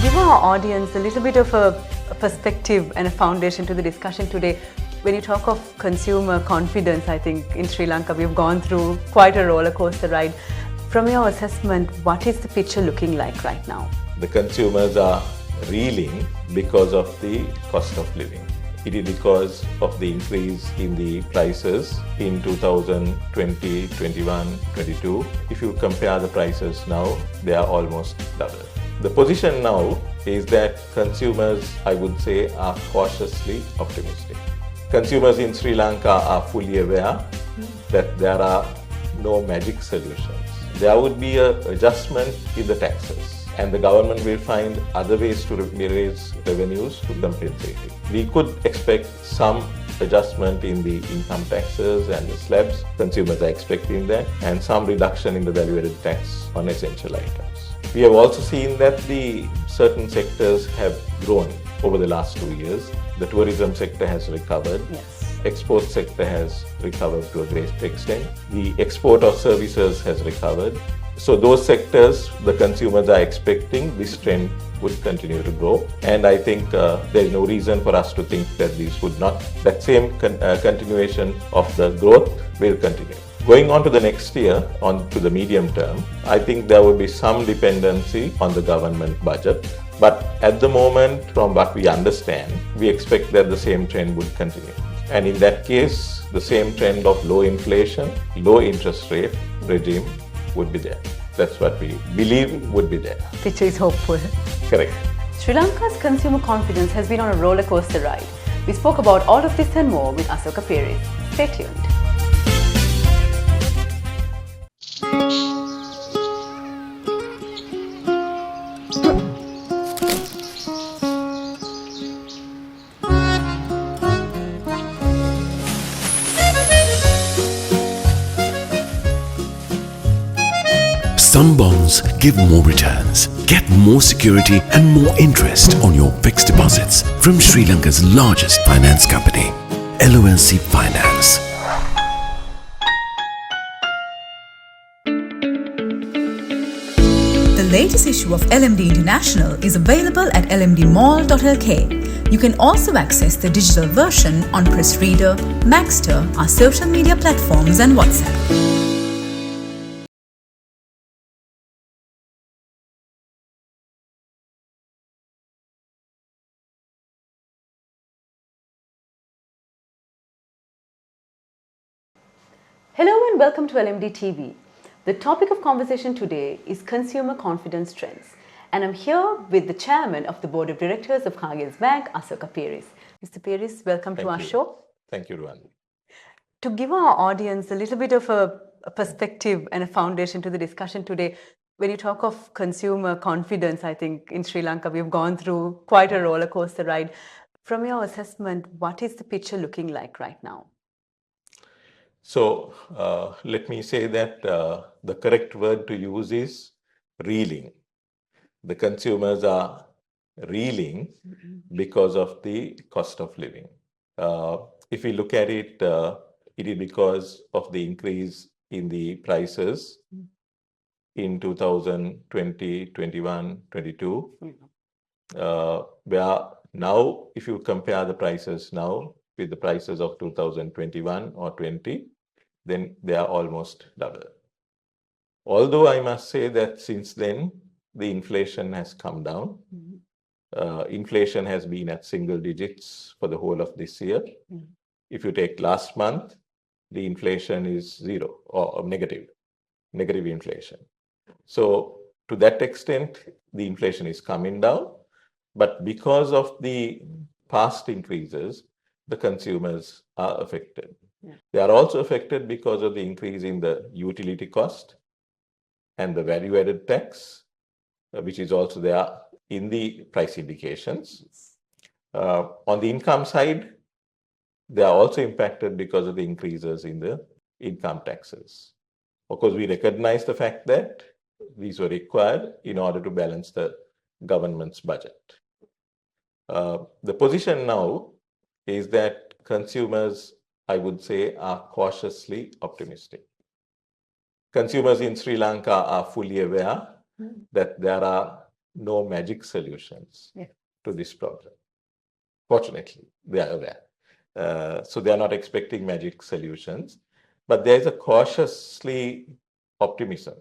Give our audience a little bit of a perspective and a foundation to the discussion today. When you talk of consumer confidence, I think in Sri Lanka we've gone through quite a roller coaster ride. From your assessment, what is the picture looking like right now? The consumers are reeling because of the cost of living. It is because of the increase in the prices in 2020, 21, 22. If you compare the prices now, they are almost double. The position now is that consumers, I would say, are cautiously optimistic. Consumers in Sri Lanka are fully aware that there are no magic solutions. There would be an adjustment in the taxes, and the government will find other ways to raise revenues to compensate it. We could expect some adjustment in the income taxes and the slabs. Consumers are expecting that, and some reduction in the value-added tax on essential items. We have also seen that the certain sectors have grown over the last 2 years. The tourism sector has recovered. Yes. Export sector has recovered to a great extent. The export of services has recovered. So those sectors, the consumers are expecting this trend would continue to grow. And I think there is no reason for us to think that these would not. That same continuation of the growth will continue. Going on to the next year, on to the medium term, I think there will be some dependency on the government budget. But at the moment, from what we understand, we expect that the same trend would continue. And in that case, the same trend of low inflation, low interest rate regime would be there. That's what we believe would be there. Picture is hopeful. Correct. Sri Lanka's consumer confidence has been on a roller coaster ride. We spoke about all of this and more with Asoka Pieris. Stay tuned. Some bonds give more returns. Get more security and more interest on your fixed deposits from Sri Lanka's largest finance company, LMDtv Finance. The latest issue of LMD International is available at lmdmall.lk. You can also access the digital version on Press Reader, Maxter, our social media platforms and WhatsApp. Hello and welcome to LMDtv. The topic of conversation today is consumer confidence trends. And I'm here with the chairman of the board of directors of Cargills Bank, Asoka Pieris. Mr. Pieris, welcome to our show. Thank you, Ruwandi. To give our audience a little bit of a perspective and a foundation to the discussion today, when you talk of consumer confidence, I think in Sri Lanka we've gone through quite a roller coaster ride. From your assessment, what is the picture looking like right now? So let me say that the correct word to use is reeling. The consumers are reeling because of the cost of living. If we look at it, it is because of the increase in the prices in 2020, 21, 22, where now, if you compare the prices now with the prices of 2021 or 20, then they are almost double. Although I must say that since then, the inflation has come down. Inflation has been at single digits for the whole of this year. If you take last month, the inflation is zero or negative inflation. So to that extent, the inflation is coming down. But because of the past increases, the consumers are affected. They are also affected because of the increase in the utility cost and the value-added tax, which is also there in the price indications. On the income side, they are also impacted because of the increases in the income taxes. Of course, we recognize the fact that these were required in order to balance the government's budget. The position now is that consumers, I would say, are cautiously optimistic. Consumers in Sri Lanka are fully aware that there are no magic solutions Yeah. to this problem. Fortunately, they are aware. So they are not expecting magic solutions, but there is a cautiously optimism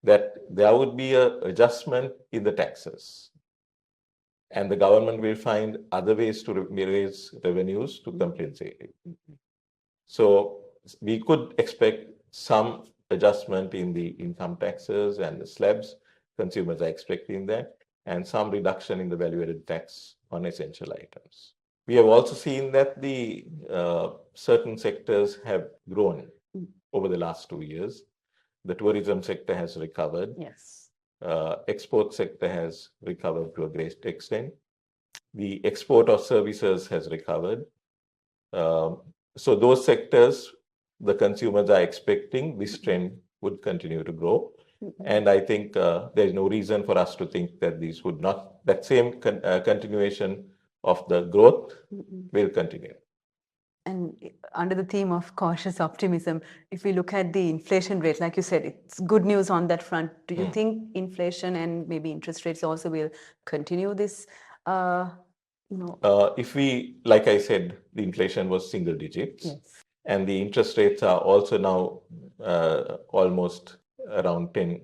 that there would be an adjustment in the taxes, and the government will find other ways to raise revenues to compensate it. So we could expect some adjustment in the income taxes and the slabs. Consumers are expecting that, and some reduction in the value-added tax on essential items. We have also seen that the certain sectors have grown over the last 2 years. The tourism sector has recovered. Yes. Export sector has recovered to a great extent. The export of services has recovered. So those sectors, the consumers are expecting this trend would continue to grow. And I think there is no reason for us to think that these would not, that same continuation of the growth will continue. And under the theme of cautious optimism, if we look at the inflation rate, like you said, it's good news on that front. Do you think inflation and maybe interest rates also will continue this? If we, like I said, the inflation was single digits, Yes. and the interest rates are also now almost around 10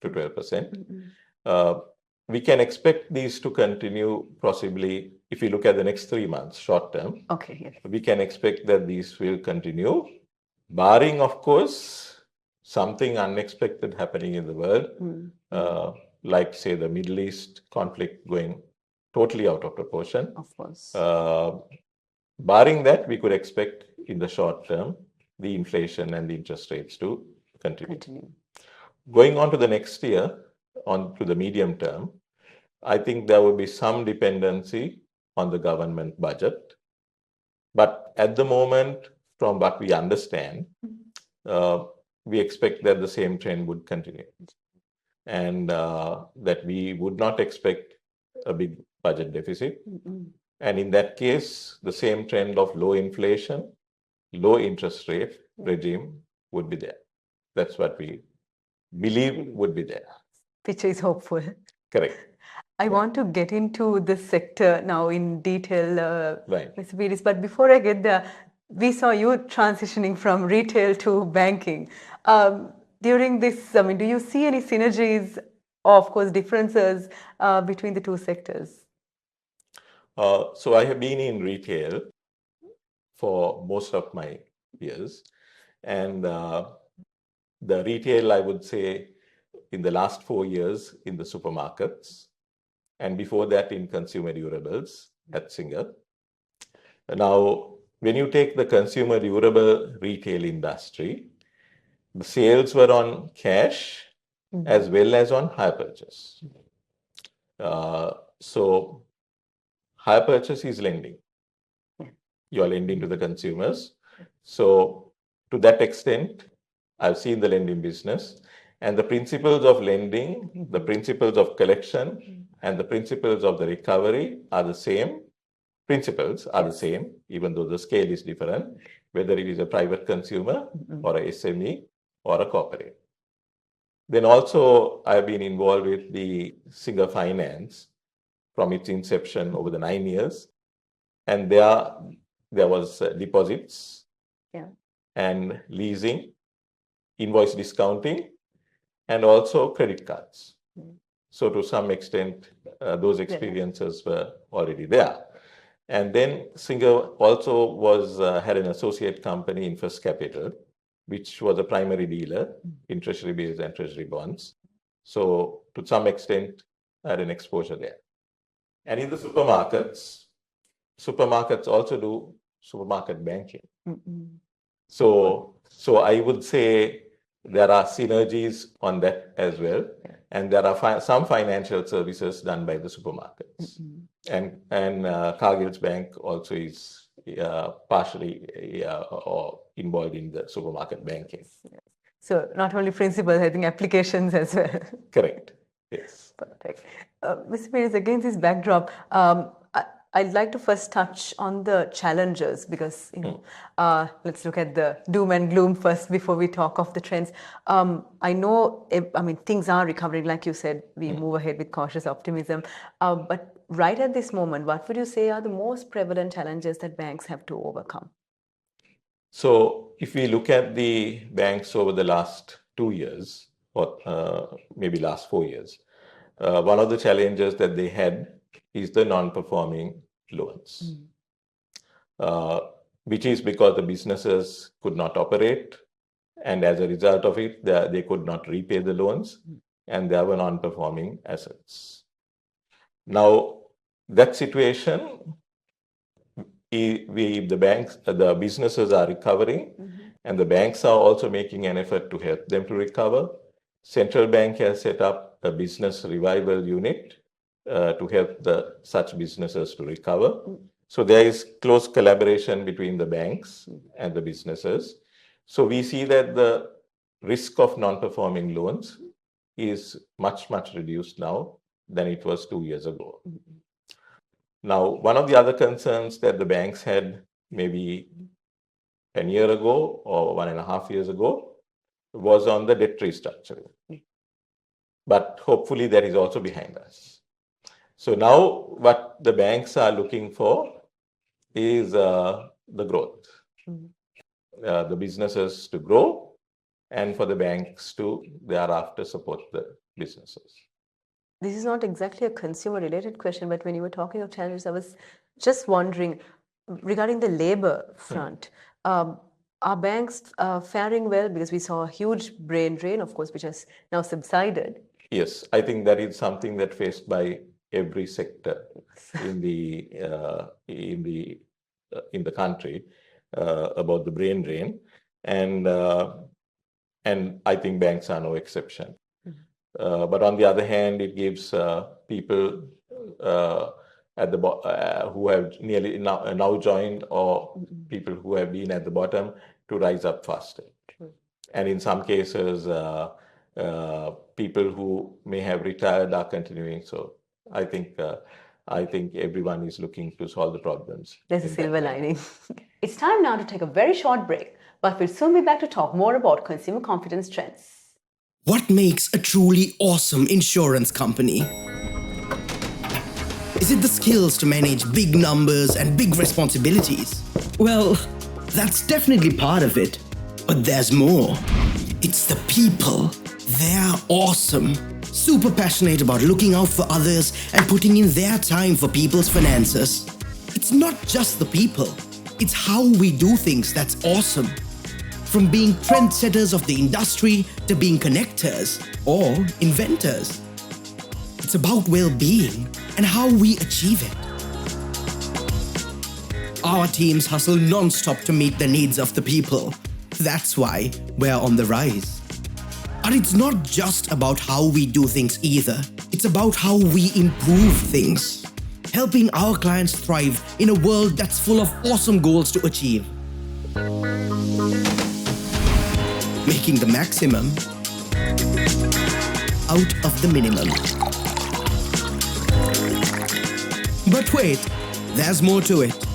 to 12%. We can expect these to continue possibly, if you look at the next 3 months, short term. Okay, yes. We can expect that these will continue, barring, of course, something unexpected happening in the world, like, say, the Middle East conflict going totally out of proportion. Of course. Barring that, we could expect in the short term the inflation and the interest rates to continue. Going on to the next year, on to the medium term, I think there will be some dependency on the government budget. But at the moment, from what we understand, we expect that the same trend would continue, and that we would not expect a big budget deficit. And in that case, the same trend of low inflation, low interest rate regime would be there. That's what we believe would be there. Picture is hopeful. Correct. I want to get into this sector now in detail, Right. Mr. Pieris, but before I get there, we saw you transitioning from retail to banking. During this, I mean, do you see any synergies, or of course, differences between the two sectors? So I have been in retail for most of my years, and the retail, I would say, in the last 4 years in the supermarkets, and before that in consumer durables at Singer. Now, when you take the consumer durable retail industry, the sales were on cash as well as on hire purchase. So hire purchase is lending. You are lending to the consumers. So to that extent, I've seen the lending business, and the principles of lending, the principles of collection, and the principles of the recovery are the same. Principles are the same, even though the scale is different, whether it is a private consumer or a SME or a corporate. Then also, I've been involved with the Singer Finance from its inception over the 9 years, and there was deposits and leasing, invoice discounting, and also credit cards. So to some extent, those experiences were already there. And then Singer also had an associate company in First Capital, which was a primary dealer in treasury bills and treasury bonds. So to some extent, I had an exposure there. And in the supermarkets also do supermarket banking. So I would say there are synergies on that as well. And there are some financial services done by the supermarkets. And Cargills Bank also is partially involved in the supermarket banking. So not only principles, I think applications as well. Correct. Yes. Perfect. Mr. Pieris, against this backdrop, I'd like to first touch on the challenges because, let's look at the doom and gloom first before we talk of the trends. I know, things are recovering, like you said, we move ahead with cautious optimism. But right at this moment, what would you say are the most prevalent challenges that banks have to overcome? So if we look at the banks over the last 2 years, or maybe last 4 years, one of the challenges that they had is the non-performing loans, which is because the businesses could not operate, and as a result of it, they could not repay the loans, and there were non-performing assets. Now, that situation, the businesses are recovering, and the banks are also making an effort to help them to recover. Central Bank has set up a business revival unit to help such businesses to recover. So there is close collaboration between the banks and the businesses. So we see that the risk of non-performing loans is much, much reduced now than it was 2 years ago. Now, one of the other concerns that the banks had maybe 10 years ago or 1.5 years ago was on the debt restructuring. But hopefully that is also behind us. So now what the banks are looking for is the growth. The businesses to grow and for the banks to thereafter support the businesses. This is not exactly a consumer-related question, but when you were talking of challenges, I was just wondering, regarding the labor front, are banks faring well? Because we saw a huge brain drain, of course, which has now subsided. Yes, I think that is something that faced by every sector in the country about the brain drain, and I think banks are no exception. But on the other hand, it gives people who have nearly now joined, or people who have been at the bottom, to rise up faster. And in some cases, people who may have retired are continuing. So I think everyone is looking to solve the problems. There's a silver lining. It's time now to take a very short break, but we'll soon be back to talk more about consumer confidence trends. What makes a truly awesome insurance company? Is it the skills to manage big numbers and big responsibilities? Well, that's definitely part of it. But there's more. It's the people. They're awesome. Super passionate about looking out for others and putting in their time for people's finances. It's not just the people. It's how we do things that's awesome. From being trendsetters of the industry to being connectors or inventors. It's about well-being and how we achieve it. Our teams hustle non-stop to meet the needs of the people. That's why we're on the rise. But it's not just about how we do things either. It's about how we improve things. Helping our clients thrive in a world that's full of awesome goals to achieve. Making the maximum out of the minimum. But wait, there's more to it.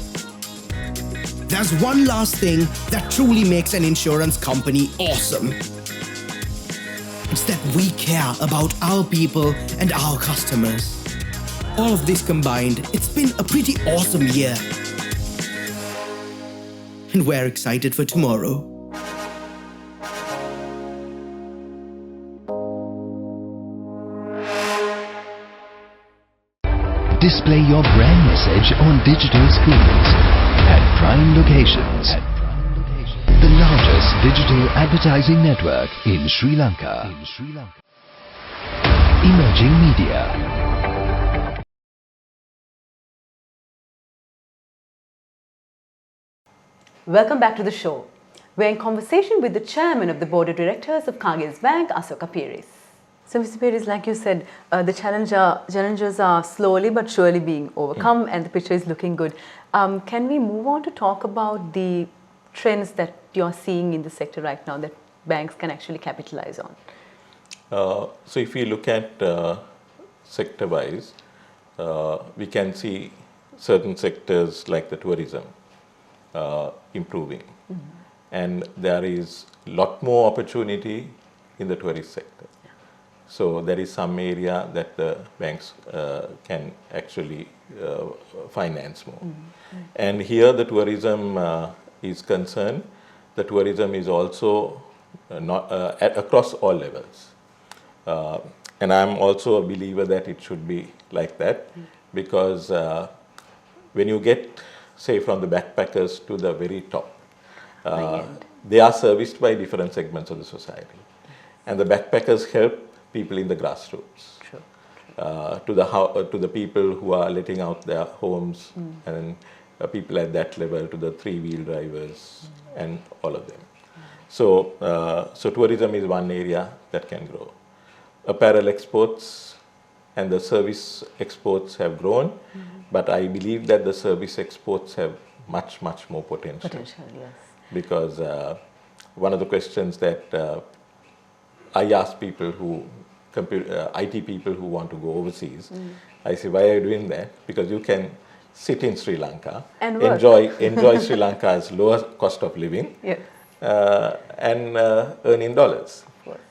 There's one last thing that truly makes an insurance company awesome. It's that we care about our people and our customers. All of this combined, it's been a pretty awesome year. And we're excited for tomorrow. Display your brand message on digital screens at prime locations. The largest digital advertising network in Sri Lanka. Emerging Media. Welcome back to the show. We're in conversation with the chairman of the board of directors of Cargills Bank, Asoka Pieris. So, Mr. Pieris, like you said, the challenges are slowly but surely being overcome, and the picture is looking good. Can we move on to talk about the trends that you're seeing in the sector right now that banks can actually capitalize on? So if we look at sector-wise, we can see certain sectors like the tourism improving. And there is a lot more opportunity in the tourist sector. So there is some area that the banks can actually finance more. And here the tourism is concerned. The tourism is also across all levels. And I'm also a believer that it should be like that, because when you get, say, from the backpackers to the very top, they are serviced by different segments of the society. And the backpackers help people in the grassroots, to the people who are letting out their homes, and people at that level, to the three-wheel drivers, and all of them. So, so tourism is one area that can grow. Apparel exports and the service exports have grown, but I believe that the service exports have much, much more potential. Yes. Because one of the questions that I ask people who, IT people who want to go overseas, I say, why are you doing that? Because you can sit in Sri Lanka, and enjoy Sri Lanka's lower cost of living, and earn in dollars.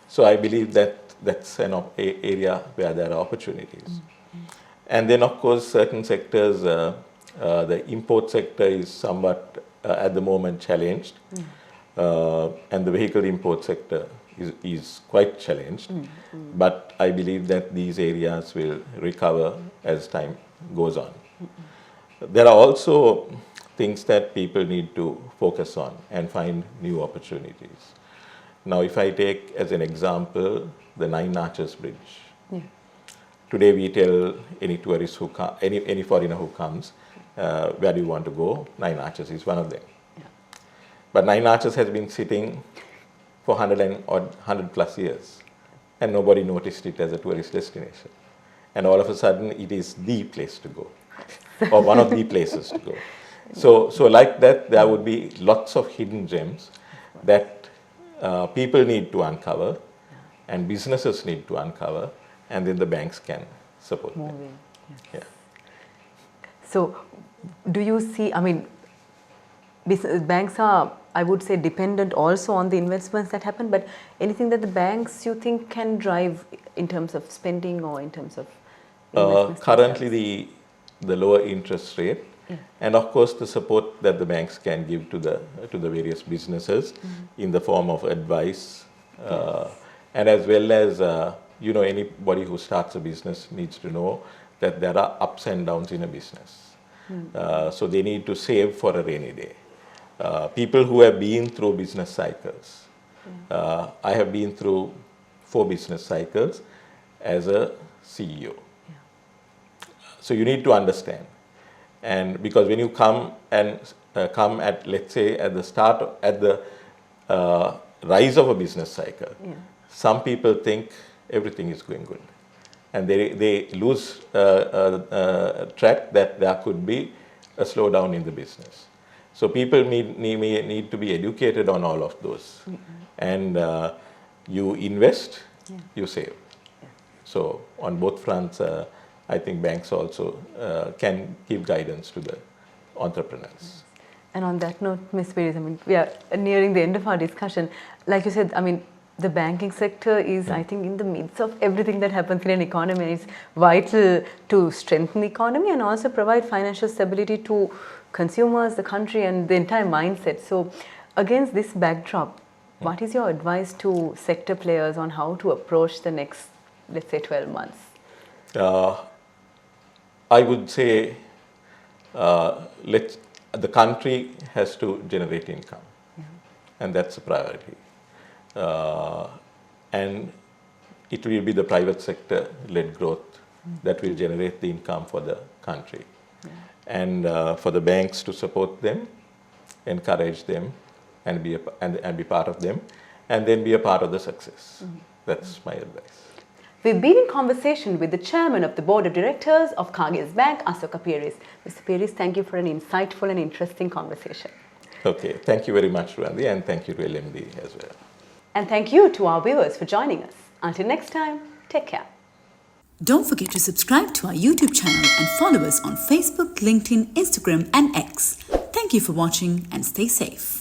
So I believe that that's an area where there are opportunities. And then, of course, certain sectors, the import sector is somewhat at the moment challenged, and the vehicle import sector is quite challenged. But I believe that these areas will recover as time goes on. There are also things that people need to focus on and find new opportunities. Now, if I take as an example the Nine Arches Bridge. Today we tell any tourist who any foreigner who comes, where do you want to go? Nine Arches is one of them. But Nine Arches has been sitting for 100 plus years, and nobody noticed it as a tourist destination. And all of a sudden, it is the place to go, or one of the places to go. So like that, there would be lots of hidden gems that people need to uncover, and businesses need to uncover, and then the banks can support them. Yes. So, do you see, I mean, banks are, I would say, dependent also on the investments that happen, but anything that the banks you think can drive in terms of spending or in terms of investments? Currently, the lower interest rate, and of course the support that the banks can give to the various businesses in the form of advice, and as well as anybody who starts a business needs to know that there are ups and downs in a business. So they need to save for a rainy day. People who have been through business cycles, I have been through 4 business cycles as a CEO. So you need to understand, and because when you come at, let's say, at the start, at the rise of a business cycle, some people think everything is going good, and they lose track that there could be a slowdown in the business. So people need to be educated on all of those, and you invest, you save. So on both fronts, I think banks also can give guidance to the entrepreneurs. And on that note, Ms. Pieris, I mean, we are nearing the end of our discussion. Like you said, I mean, the banking sector is, I think, in the midst of everything that happens in an economy, and it's vital to strengthen the economy and also provide financial stability to consumers, the country, and the entire mindset. So, against this backdrop, what is your advice to sector players on how to approach the next, let's say, 12 months? I would say the country has to generate income, and that's a priority. And it will be the private sector-led growth that will generate the income for the country. And for the banks to support them, encourage them, and be part of them, and then be a part of the success. That's my advice. We've been in conversation with the chairman of the board of directors of Cargills Bank, Asoka Pieris. Mr. Pieris, thank you for an insightful and interesting conversation. Okay, thank you very much, Ruwandi, and thank you to LMD as well. And thank you to our viewers for joining us. Until next time, take care. Don't forget to subscribe to our YouTube channel and follow us on Facebook, LinkedIn, Instagram and X. Thank you for watching and stay safe.